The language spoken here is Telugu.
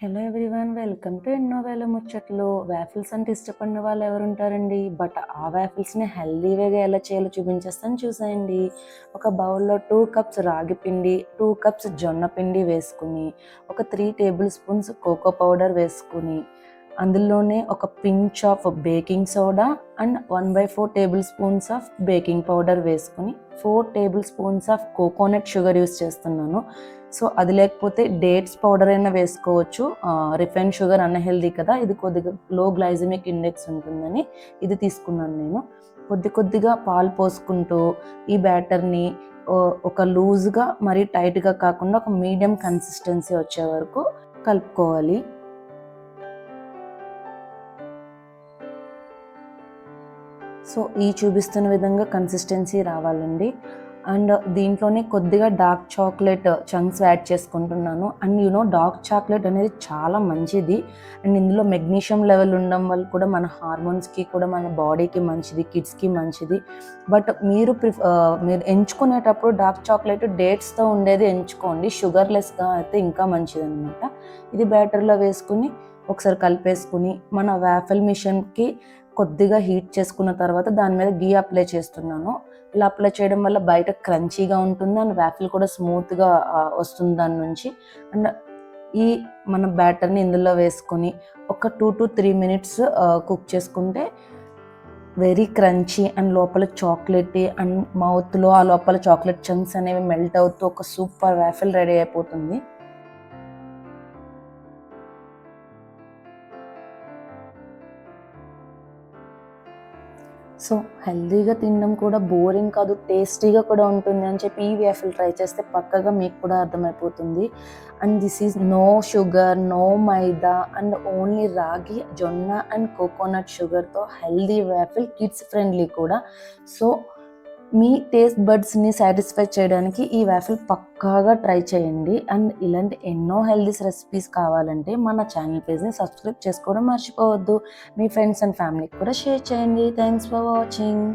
హలో ఎవ్రీవన్, వెల్కమ్ టు ఎన్నో వేల ముచ్చట్లు. వ్యాఫిల్స్ అంటే ఇష్టపడిన వాళ్ళు ఎవరుంటారండి? బట్ ఆ వ్యాఫిల్స్ని హెల్దీ వేగా ఎలా చేయాలో చూపించేస్తాను, చూసేయండి. ఒక బౌల్లో 2 కప్స్ రాగి పిండి, 2 కప్స్ జొన్న పిండి వేసుకుని, ఒక 3 టేబుల్ స్పూన్స్ కోకో పౌడర్ వేసుకుని, అందులోనే ఒక pinch of baking soda and 1/4 table spoons of baking powder వేసుకుని, 4 table spoons of coconut sugar use చేస్తున్నాను. సో అది లేకపోతే డేట్స్ పౌడర్ అయినా వేసుకోవచ్చు. రిఫైన్ షుగర్ అన్హెల్దీ కదా, ఇది కొద్దిగా లో గ్లైసెమిక్ ఇండెక్స్ ఉంటుందని ఇది తీసుకున్నాను నేను. కొద్దిగా పాలు పోసుకుంటూ ఈ బ్యాటర్ని ఒక లూజ్గా మరీ టైట్గా కాకుండా ఒక మీడియం కన్సిస్టెన్సీ వచ్చే వరకు కలుపుకోవాలి. సో ఈ చూపిస్తున్న విధంగా కన్సిస్టెన్సీ రావాలండి. అండ్ దీంట్లోనే కొద్దిగా డార్క్ చాక్లెట్ చంక్స్ యాడ్ చేసుకుంటున్నాను. అండ్ డార్క్ చాక్లెట్ అనేది చాలా మంచిది. అండ్ ఇందులో మెగ్నీషియం లెవెల్ ఉండడం వల్ల కూడా మన హార్మోన్స్కి కూడా మన బాడీకి మంచిది, కిడ్స్కి మంచిది. బట్ మీరు ఎంచుకునేటప్పుడు డార్క్ చాక్లెట్ డేట్స్తో ఉండేది ఎంచుకోండి, షుగర్లెస్గా అయితే ఇంకా మంచిది అనమాట. ఇది బ్యాటర్లో వేసుకుని ఒకసారి కలిపేసుకుని మన వాఫెల్ మిషన్కి కొద్దిగా హీట్ చేసుకున్న తర్వాత దాని మీద గీ అప్లై చేస్తున్నాను. ఇలా అప్లై చేయడం వల్ల బయట క్రంచీగా ఉంటుంది అండ్ వాఫిల్ కూడా స్మూత్గా వస్తుంది దాని నుంచి. అండ్ ఈ మన బ్యాటర్ని ఇందులో వేసుకొని ఒక 2 to 3 minutes కుక్ చేసుకుంటే వెరీ క్రంచీ అండ్ లోపల చాక్లెట్ అండ్ మౌత్లో ఆ లోపల చాక్లెట్ చంక్స్ అనేవి మెల్ట్ అవుతూ ఒక సూపర్ వాఫిల్ రెడీ అయిపోతుంది. సో హెల్దీగా తినడం కూడా బోరింగ్ కాదు, టేస్టీగా కూడా ఉంటుంది అని చెప్పి ఈ వేఫిల్ ట్రై చేస్తే పక్కగా మీకు కూడా అర్థమైపోతుంది. And this is no sugar, no maida and only ragi, jonna and coconut షుగర్తో హెల్దీ వేఫిల్, కిడ్స్ ఫ్రెండ్లీ కూడా. సో మీ టేస్ట్ బడ్స్ని సాటిస్ఫై చేయడానికి ఈ వేఫిల్ పక్కాగా ట్రై చేయండి. అండ్ ఇలాంటి ఎన్నో హెల్దీ రెసిపీస్ కావాలంటే మన ఛానల్ పేజ్ని సబ్స్క్రైబ్ చేసుకోవడం మర్చిపోవద్దు. మీ ఫ్రెండ్స్ అండ్ ఫ్యామిలీకి కూడా షేర్ చేయండి. Thanks for watching.